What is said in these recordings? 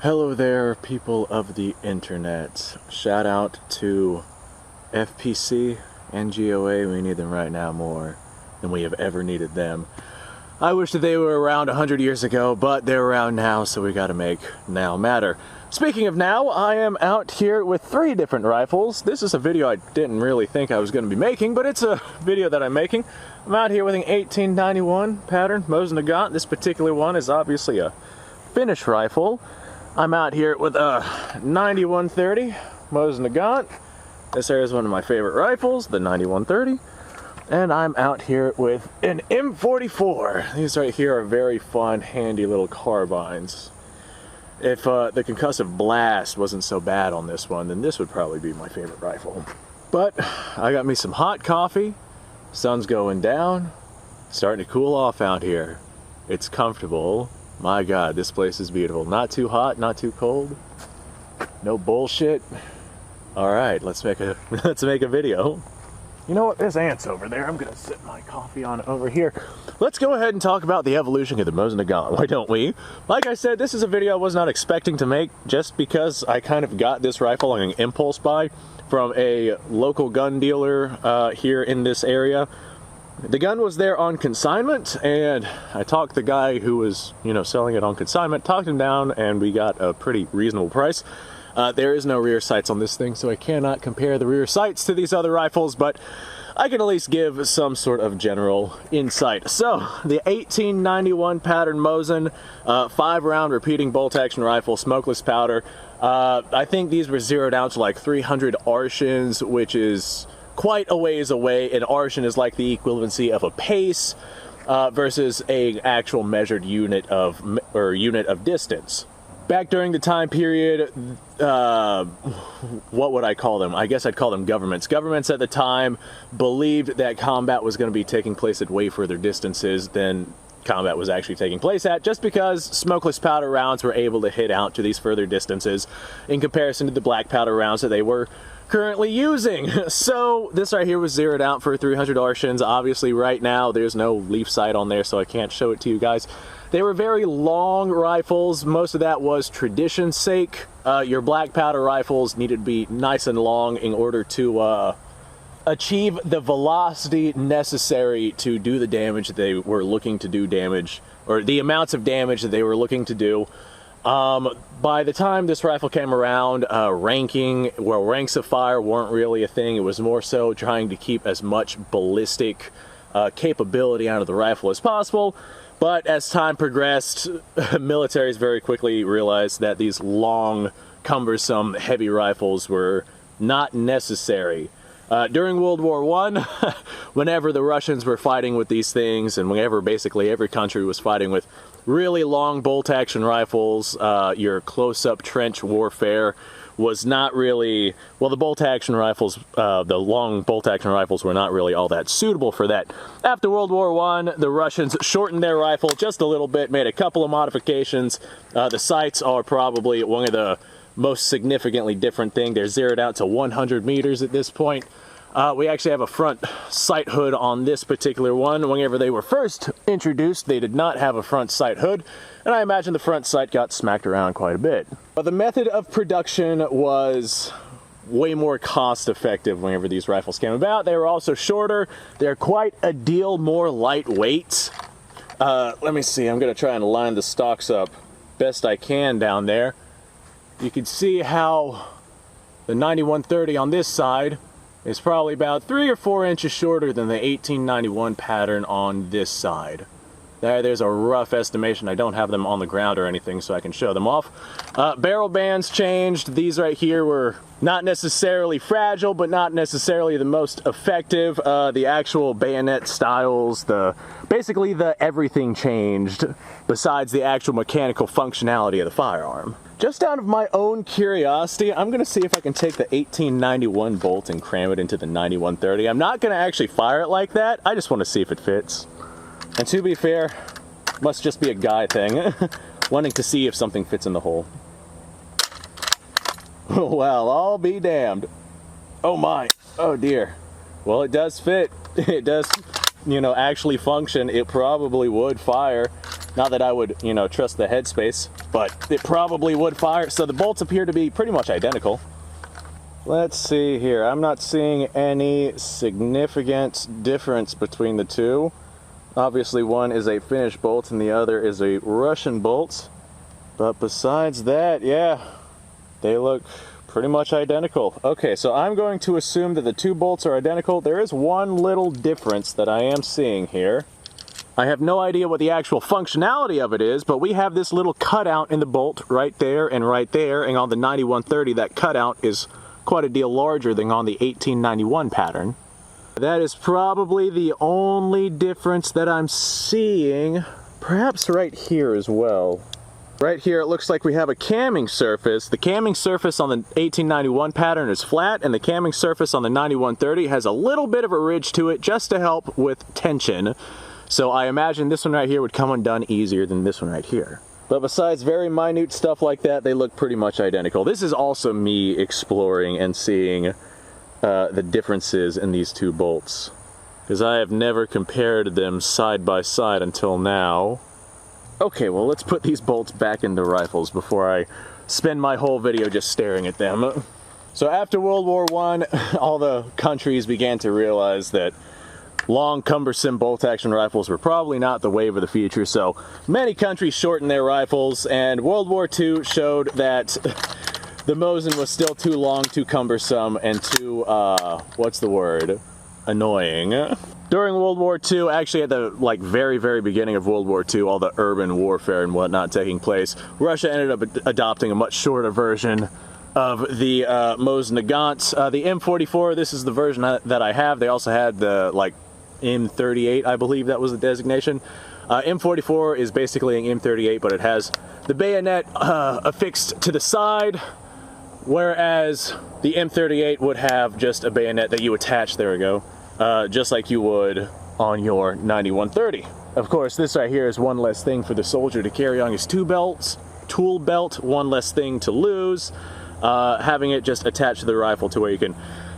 Hello there, people of the internet. Shout out to FPC and GOA. We need them right now more than we have ever needed them. I wish that they were around 100 years ago, but they're around now, so we gotta make now matter. Speaking of now, I am out here with 3 different rifles. This is a video I didn't really think I was going to be making, but it's a video that I'm making. I'm out here with an 1891 pattern Mosin Nagant. This particular one is obviously a Finnish rifle. I'm out here with a 9130 Mosin Nagant. This here is one of my favorite rifles, the 9130. And I'm out here with an M44. These right here are very fun, handy little carbines. If the concussive blast wasn't so bad on this one, then this would probably be my favorite rifle. But I got me some hot coffee. Sun's going down. Starting to cool off out here. It's comfortable. My God, this place is beautiful. Not too hot, not too cold. No bullshit. All right, let's make a video. You know what? There's ants over there. I'm gonna sit my coffee on over here. Let's go ahead and talk about the evolution of the Mosin Nagant. Why don't we? Like I said, this is a video I was not expecting to make, just because I kind of got this rifle on an impulse buy from a local gun dealer here in this area. The gun was there on consignment, and I talked the guy who was, selling it on consignment, talked him down, and we got a pretty reasonable price. There is no rear sights on this thing, so I cannot compare the rear sights to these other rifles, but I can at least give some sort of general insight. So, the 1891 pattern Mosin, 5-round repeating bolt-action rifle, smokeless powder. I think these were zeroed out to like 300 arshins, which is quite a ways away. An arshin is like the equivalency of a pace versus a actual measured unit of distance. Back during the time period, what would I call them? I guess I'd call them governments. Governments at the time believed that combat was going to be taking place at way further distances than combat was actually taking place at, just because smokeless powder rounds were able to hit out to these further distances in comparison to the black powder rounds that they were currently using. So this right here was zeroed out for 300 arshins. Obviously right now there's no leaf sight on there, so I can't show it to you guys. They were very long rifles. Most of that was tradition's sake. Your black powder rifles needed to be nice and long in order to achieve the velocity necessary to do the damage that they were looking to do or the amounts of damage that they were looking to do. By the time this rifle came around, ranks of fire weren't really a thing. It was more so trying to keep as much ballistic capability out of the rifle as possible. But as time progressed, militaries very quickly realized that these long, cumbersome, heavy rifles were not necessary. During World War I, whenever the Russians were fighting with these things, and whenever basically every country was fighting with really long bolt-action rifles, your close-up trench warfare was not really, well, the bolt-action rifles, the long bolt-action rifles were not really all that suitable for that. After World War I, the Russians shortened their rifle just a little bit, made a couple of modifications. The sights are probably one of the most significantly different thing. They're zeroed out to 100 meters at this point. We actually have a front sight hood on this particular one. Whenever they were first introduced, they did not have a front sight hood, and I imagine the front sight got smacked around quite a bit. But the method of production was way more cost effective whenever these rifles came about. They were also shorter. They're quite a deal more lightweight. Let me see, I'm gonna try and line the stocks up best I can down there. You can see how the 9130 on this side is probably about 3 or 4 inches shorter than the 1891 pattern on this side. There's a rough estimation. I don't have them on the ground or anything, so I can show them off. Barrel bands changed. These right here were not necessarily fragile, but not necessarily the most effective. The actual bayonet styles, basically everything changed besides the actual mechanical functionality of the firearm. Just out of my own curiosity, I'm going to see if I can take the 1891 bolt and cram it into the 9130. I'm not going to actually fire it like that. I just want to see if it fits. And to be fair, must just be a guy thing, wanting to see if something fits in the hole. Well, I'll be damned. Oh my, oh dear. Well, it does fit. It does you know, actually function, it probably would fire. Not that I would, you know, trust the headspace, but it probably would fire. So the bolts appear to be pretty much identical. Let's see here. I'm not seeing any significant difference between the two. Obviously one is a Finnish bolt and the other is a Russian bolt. But besides that, yeah, they look pretty much identical. Okay, so I'm going to assume that the two bolts are identical. There is one little difference that I am seeing here. I have no idea what the actual functionality of it is, but we have this little cutout in the bolt right there, and on the 9130 that cutout is quite a deal larger than on the 1891 pattern. That is probably the only difference that I'm seeing. Perhaps right here as well. Right here it looks like we have a camming surface. The camming surface on the 1891 pattern is flat, and the camming surface on the 9130 has a little bit of a ridge to it just to help with tension. So I imagine this one right here would come undone easier than this one right here. But besides very minute stuff like that, they look pretty much identical. This is also me exploring and seeing the differences in these two bolts, because I have never compared them side by side until now. Okay, well, let's put these bolts back into rifles before I spend my whole video just staring at them. So after World War I, all the countries began to realize that long, cumbersome bolt-action rifles were probably not the wave of the future, so many countries shortened their rifles, and World War II showed that the Mosin was still too long, too cumbersome, and too, what's the word? Annoying. During World War II, actually at the very, very beginning of World War II, all the urban warfare and whatnot taking place, Russia ended up adopting a much shorter version of the Mosin Nagant. The M44, this is the version that I have. They also had the, M38, I believe that was the designation. M44 is basically an M38, but it has the bayonet affixed to the side, whereas the M38 would have just a bayonet that you attach, there we go, just like you would on your 9130. Of course, this right here is one less thing for the soldier to carry on his tool belt, one less thing to lose, having it just attached to the rifle to where you can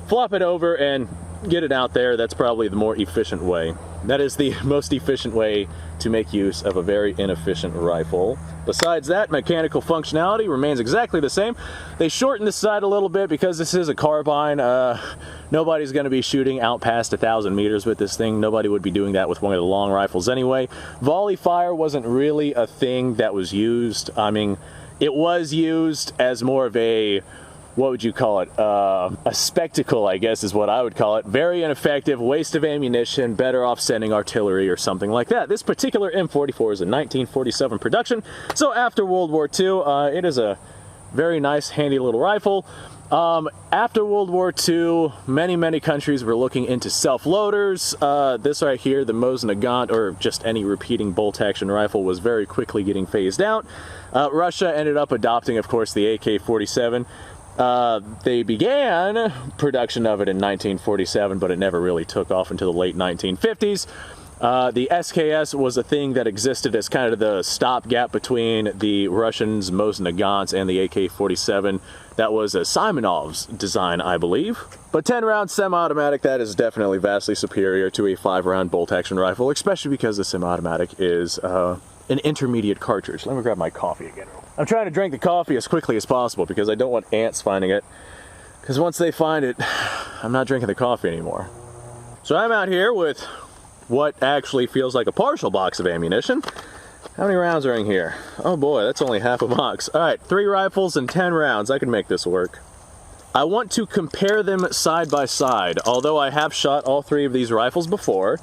flop it over and get it out there. That's probably the more efficient way. That is the most efficient way to make use of a very inefficient rifle. Besides that, mechanical functionality remains exactly the same. They shortened the sight a little bit because this is a carbine. Nobody's going to be shooting out past 1,000 meters with this thing. Nobody would be doing that with one of the long rifles anyway. Volley fire wasn't really a thing that was used. I mean, it was used as more of a, what would you call it? A spectacle, I guess is what I would call it. Very ineffective, waste of ammunition, better off sending artillery or something like that. This particular M44 is a 1947 production, so after World War II, it is a very nice, handy little rifle. After World War II, many countries were looking into self-loaders. This right here, the Mosin Nagant, or just any repeating bolt-action rifle, was very quickly getting phased out. Russia ended up adopting, of course, the AK-47. They began production of it in 1947, but it never really took off until the late 1950s. The SKS was a thing that existed as kind of the stopgap between the Russians' Mosin Nagants and the AK-47. That was a Simonov's design, I believe. But 10-round semi-automatic, that is definitely vastly superior to a 5-round bolt-action rifle, especially because the semi-automatic is an intermediate cartridge. Let me grab my coffee again. I'm trying to drink the coffee as quickly as possible because I don't want ants finding it. Because once they find it, I'm not drinking the coffee anymore. So I'm out here with what actually feels like a partial box of ammunition. How many rounds are in here? Oh boy, that's only half a box. Alright, 3 rifles and 10 rounds. I can make this work. I want to compare them side by side. Although I have shot all 3 of these rifles before,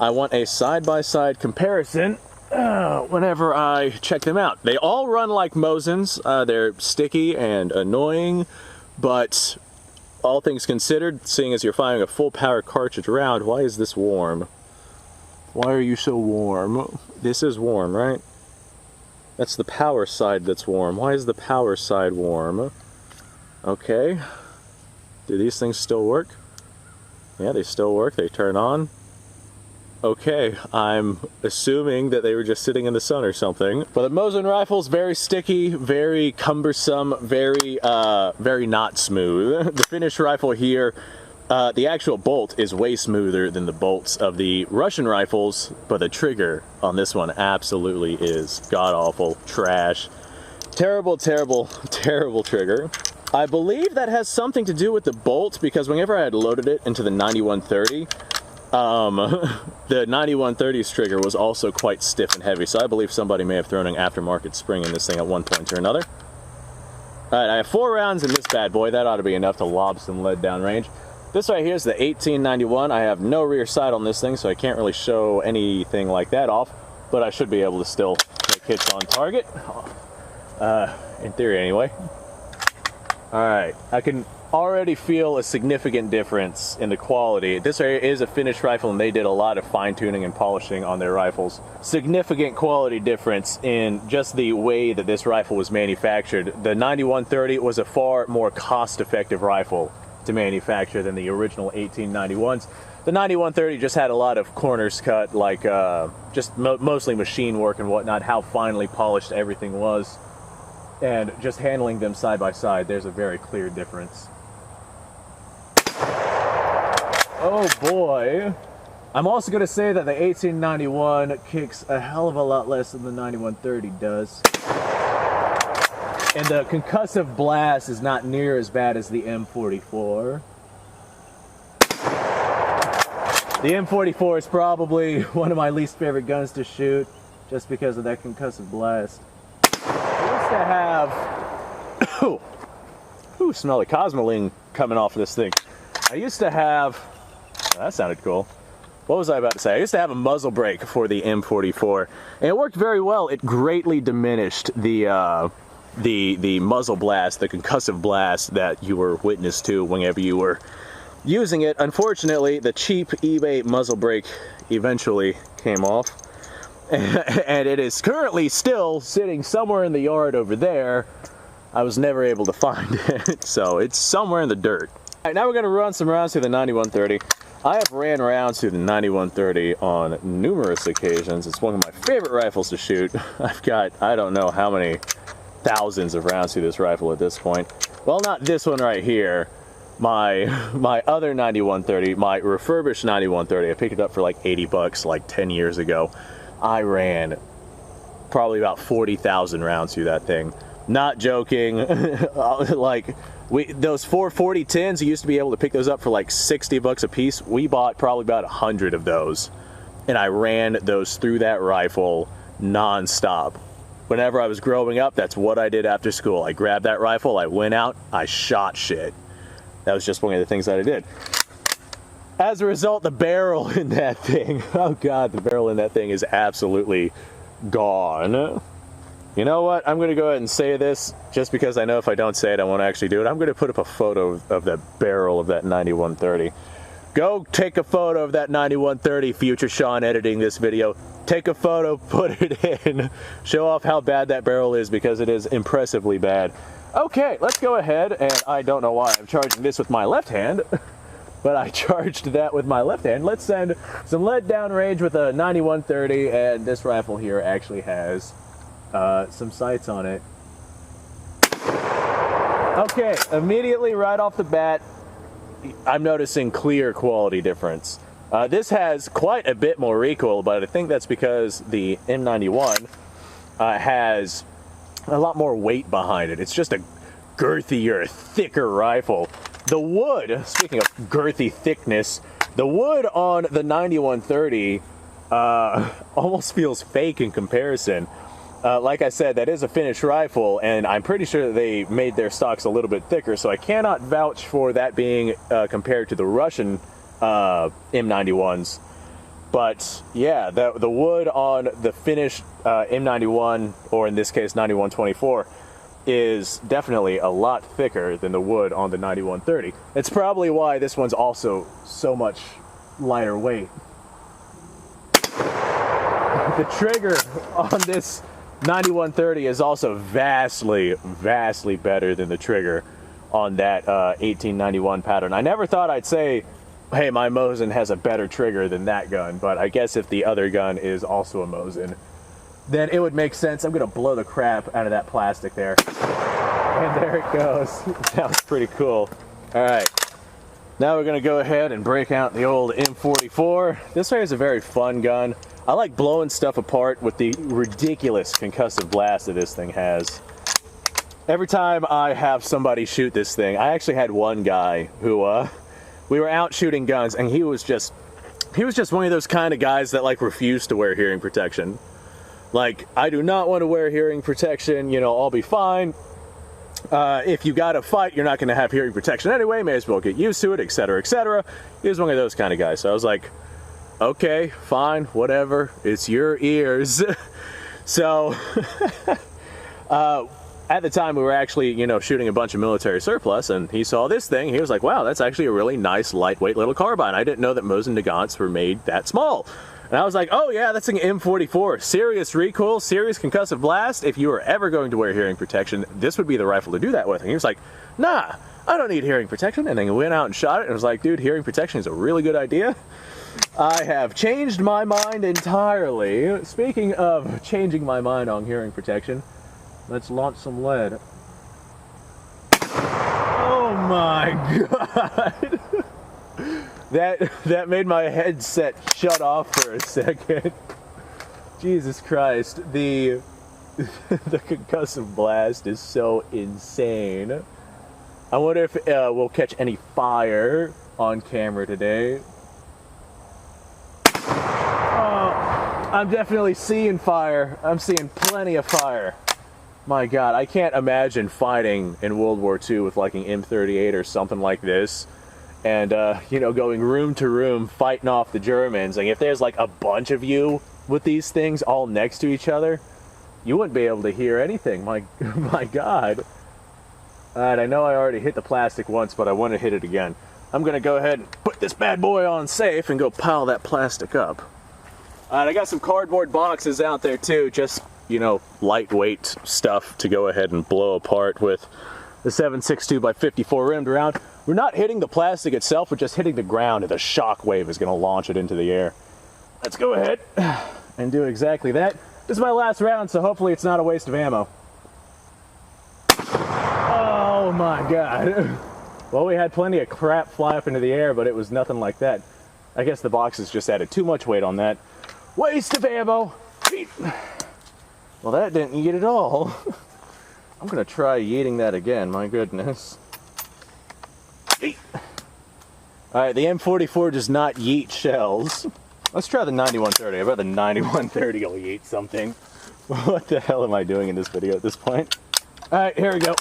I want a side-by-side comparison whenever I check them out. They all run like Mosins. They're sticky and annoying, but all things considered, seeing as you're firing a full power cartridge round, why is this warm? Why are you so warm? This is warm, right? That's the power side that's warm. Why is the power side warm? Okay. Do these things still work? Yeah, they still work. They turn on. Okay, I'm assuming that they were just sitting in the sun or something. But the Mosin rifle's very sticky, very cumbersome, very not smooth. The Finnish rifle here The actual bolt is way smoother than the bolts of the Russian rifles, but the trigger on this one absolutely is god-awful trash. Terrible, terrible, terrible trigger. I believe that has something to do with the bolt, because whenever I had loaded it into the 9130, the 9130's trigger was also quite stiff and heavy, so I believe somebody may have thrown an aftermarket spring in this thing at one point or another. Alright, I have 4 rounds in this bad boy. That ought to be enough to lob some lead down range. This right here is the 1891. I have no rear sight on this thing, so I can't really show anything like that off, but I should be able to still make hits on target. In theory anyway. Alright, I can already feel a significant difference in the quality. This is a finished rifle, and they did a lot of fine-tuning and polishing on their rifles. Significant quality difference in just the way that this rifle was manufactured. The 9130 was a far more cost-effective rifle to manufacture than the original 1891s. The 9130 just had a lot of corners cut, like just mostly machine work and whatnot, how finely polished everything was. And just handling them side by side, there's a very clear difference. Oh boy. I'm also going to say that the 1891 kicks a hell of a lot less than the 9130 does. And the concussive blast is not near as bad as the M44. The M44 is probably one of my least favorite guns to shoot, just because of that concussive blast. I used to have... Ooh, smell the Cosmoline coming off of this thing. I used to have... That sounded cool. What was I about to say? I used to have a muzzle brake for the M44, and it worked very well. It greatly diminished the muzzle blast, the concussive blast that you were witness to whenever you were using it. Unfortunately, the cheap eBay muzzle brake eventually came off, and it is currently still sitting somewhere in the yard over there. I was never able to find it, so it's somewhere in the dirt. All right, now we're going to run some rounds through the 9130. I have ran rounds through the 9130 on numerous occasions. It's one of my favorite rifles to shoot. I've got, I don't know how many thousands of rounds through this rifle at this point. Well, not this one right here. My other 9130, my refurbished 9130, I picked it up for like 80 bucks like 10 years ago. I ran probably about 40,000 rounds through that thing. Not joking. Like, those 440 tins, you used to be able to pick those up for like 60 bucks a piece. We bought probably about 100 of those, and I ran those through that rifle non-stop. Whenever I was growing up, that's what I did after school. I grabbed that rifle, I went out, I shot shit. That was just one of the things that I did. As a result, the barrel in that thing, oh god, the barrel in that thing is absolutely gone. You know what? I'm going to go ahead and say this, just because I know if I don't say it, I won't actually do it. I'm going to put up a photo of the barrel of that 9130. Go take a photo of that 9130, future Sean editing this video. Take a photo, put it in, show off how bad that barrel is, because it is impressively bad. Okay, let's go ahead, and I don't know why I'm charging this with my left hand, but I charged that with my left hand. Let's send some lead down range with a 9130, and this rifle here actually has some sights on it. Okay, immediately right off the bat, I'm noticing clear quality difference. This has quite a bit more recoil, but I think that's because the M91 has a lot more weight behind it. It's just a girthier, thicker rifle. The wood, speaking of girthy thickness, the wood on the 9130 almost feels fake in comparison. Like I said, that is a finished rifle, and I'm pretty sure that they made their stocks a little bit thicker, so I cannot vouch for that being compared to the Russian M91s. But yeah, the wood on the finished M91, or in this case 9124, is definitely a lot thicker than the wood on the 9130. It's probably why this one's also so much lighter weight. The trigger on this 9130 is also vastly, vastly better than the trigger on that 1891 pattern. I never thought I'd say, hey, my Mosin has a better trigger than that gun, but I guess if the other gun is also a Mosin, then it would make sense. I'm gonna blow the crap out of that plastic there. And there it goes. Sounds pretty cool. All right. Now we're going to go ahead and break out the old M44. This right is a very fun gun. I like blowing stuff apart with the ridiculous concussive blast that this thing has. Every time I have somebody shoot this thing, I actually had one guy who, we were out shooting guns, and he was just one of those kind of guys that like refused to wear hearing protection. Like, I do not want to wear hearing protection, you know, I'll be fine. If you got to fight, you're not going to have hearing protection anyway, may as well get used to it, etc., etc. He was one of those kind of guys, so I was like, okay, fine, whatever, it's your ears. So, at the time we were actually, you know, shooting a bunch of military surplus, and he saw this thing, he was like, wow, that's actually a really nice, lightweight little carbine. I didn't know that Mosin Nagants were made that small. And I was like, oh yeah, that's an M44. Serious recoil, serious concussive blast. If you were ever going to wear hearing protection, this would be the rifle to do that with. And he was like, nah, I don't need hearing protection. And then he went out and shot it and was like, dude, hearing protection is a really good idea. I have changed my mind entirely. Speaking of changing my mind on hearing protection, let's launch some lead. Oh my God. That made my headset shut off for a second. Jesus Christ, the concussive blast is so insane. I wonder if we'll catch any fire on camera today. Oh, I'm definitely seeing fire. I'm seeing plenty of fire. My God, I can't imagine fighting in World War II with like an M38 or something like this. And, you know, going room to room, fighting off the Germans. Like, if there's, like, a bunch of you with these things all next to each other, you wouldn't be able to hear anything. My God. Alright, I know I already hit the plastic once, but I want to hit it again. I'm going to go ahead and put this bad boy on safe and go pile that plastic up. Alright, I got some cardboard boxes out there, too. Just, you know, lightweight stuff to go ahead and blow apart with the 7.62 by 54 rimmed around. We're not hitting the plastic itself, we're just hitting the ground, and the shock wave is going to launch it into the air. Let's go ahead and do exactly that. This is my last round, so hopefully it's not a waste of ammo. Oh my God. Well, we had plenty of crap fly up into the air, but it was nothing like that. I guess the boxes just added too much weight on that. Waste of ammo! Well, that didn't eat at all. I'm going to try yeeting that again, my goodness. Alright, the M44 does not yeet shells. Let's try the 9130. I bet the 9130 will yeet something. What the hell am I doing in this video at this point? Alright, here we go.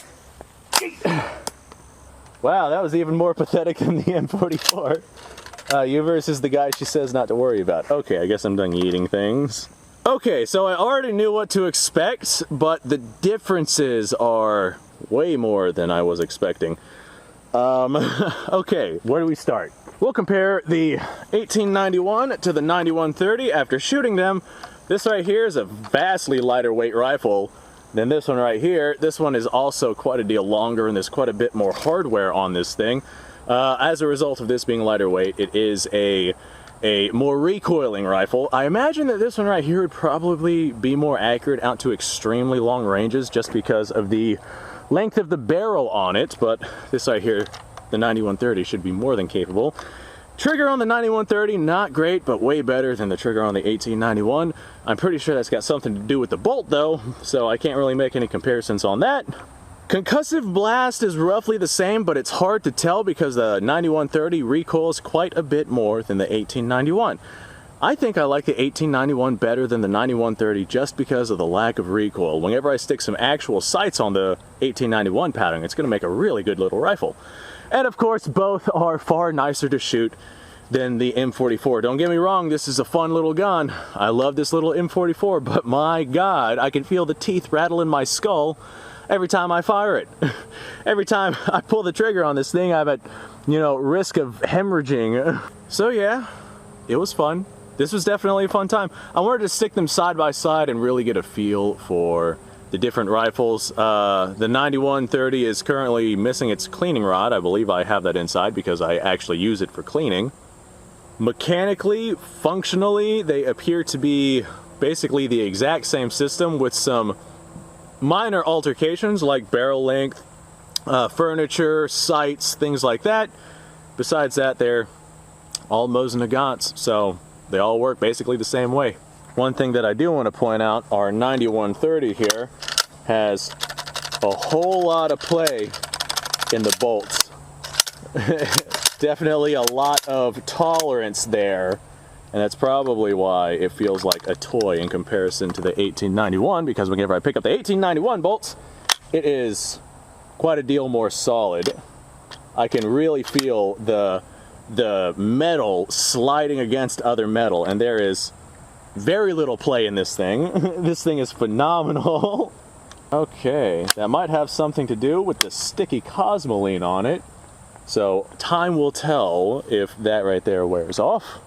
Wow, that was even more pathetic than the M44. You versus the guy she says not to worry about. Okay, I guess I'm done yeeting things. Okay, so I already knew what to expect, but the differences are way more than I was expecting. Okay, where do we start? We'll compare the 1891 to the 9130. After shooting them, this right here is a vastly lighter weight rifle than this one right here. This one is also quite a deal longer, and there's quite a bit more hardware on this thing. As a result of this being lighter weight, it is a more recoiling rifle. I imagine that this one right here would probably be more accurate out to extremely long ranges just because of the length of the barrel on it, but this right here, the 9130, should be more than capable. Trigger on the 9130, not great, but way better than the trigger on the 1891. I'm pretty sure that's got something to do with the bolt though, so I can't really make any comparisons on that. Concussive blast is roughly the same, but it's hard to tell because the 9130 recoils quite a bit more than the 1891. I think I like the 1891 better than the 9130 just because of the lack of recoil. Whenever I stick some actual sights on the 1891 pattern, it's going to make a really good little rifle. And of course, both are far nicer to shoot than the M44. Don't get me wrong, this is a fun little gun. I love this little M44, but my God, I can feel the teeth rattle in my skull every time I fire it. Every time I pull the trigger on this thing, I'm at, you know, risk of hemorrhaging. So yeah, it was fun. This was definitely a fun time. I wanted to stick them side by side and really get a feel for the different rifles. The 9130 is currently missing its cleaning rod. I believe I have that inside because I actually use it for cleaning. Mechanically, functionally, they appear to be basically the exact same system with some minor altercations like barrel length, furniture, sights, things like that. besides that, they're all Mosin Nagants, so they all work basically the same way. One thing that I do want to point out, our 9130 here has a whole lot of play in the bolts. Definitely a lot of tolerance there, and that's probably why it feels like a toy in comparison to the 1891, because whenever I pick up the 1891 bolts, it is quite a deal more solid. I can really feel the metal sliding against other metal, and there is very little play in this thing. This thing is phenomenal. Okay, that might have something to do with the sticky Cosmoline on it. So time will tell if that right there wears off.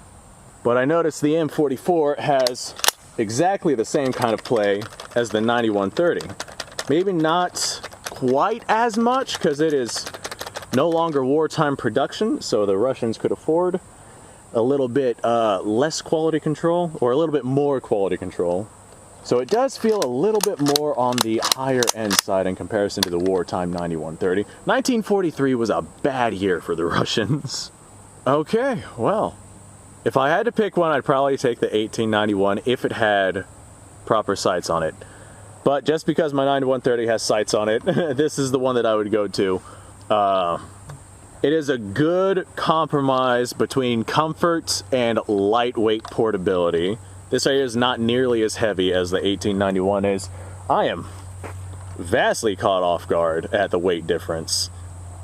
But I noticed the M44 has exactly the same kind of play as the 9130. Maybe not quite as much, because it is no longer wartime production, so the Russians could afford a little bit less quality control, or a little bit more quality control. So it does feel a little bit more on the higher end side in comparison to the wartime 9130. 1943 was a bad year for the Russians. Okay, well, if I had to pick one, I'd probably take the 1891 if it had proper sights on it. But just because my 9130 has sights on it, this is the one that I would go to. It is a good compromise between comfort and lightweight portability. This right here is not nearly as heavy as the 1891 is. I am vastly caught off guard at the weight difference.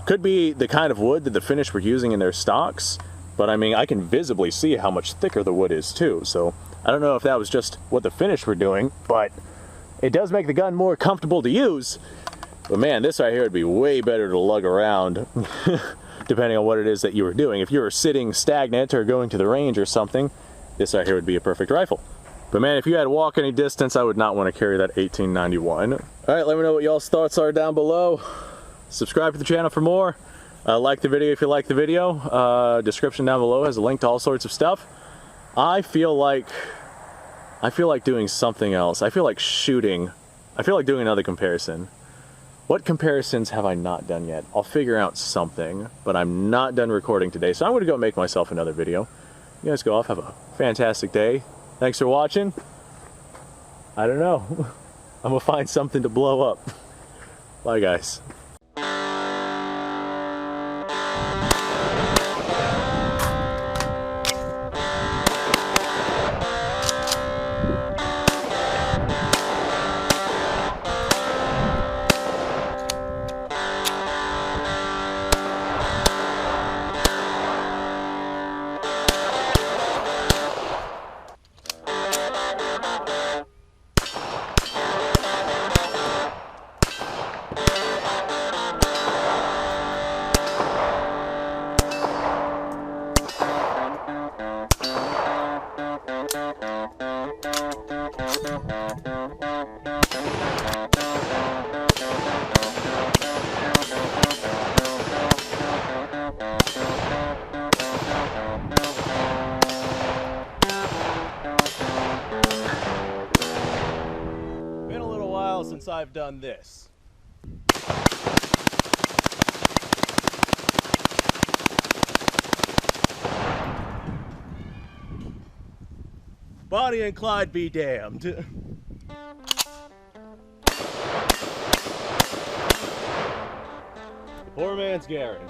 Could be the kind of wood that the Finnish were using in their stocks, but I mean, I can visibly see how much thicker the wood is too, so I don't know if that was just what the Finnish were doing, but it does make the gun more comfortable to use. But man, this right here would be way better to lug around, depending on what it is that you were doing. If you were sitting stagnant or going to the range or something, this right here would be a perfect rifle. But man, if you had to walk any distance, I would not want to carry that 1891. All right, let me know what y'all's thoughts are down below. Subscribe to the channel for more. Like the video if you like the video. Description down below has a link to all sorts of stuff. I feel like doing something else. I feel like shooting. I feel like doing another comparison. What comparisons have I not done yet? I'll figure out something, but I'm not done recording today, so I'm going to go make myself another video. You guys go off, have a fantastic day. Thanks for watching. I don't know. I'm gonna find something to blow up. Bye, guys. Since I've done this. Bonnie and Clyde be damned. Poor man's Garen.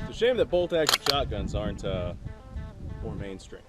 It's a shame that bolt-action shotguns aren't more mainstream.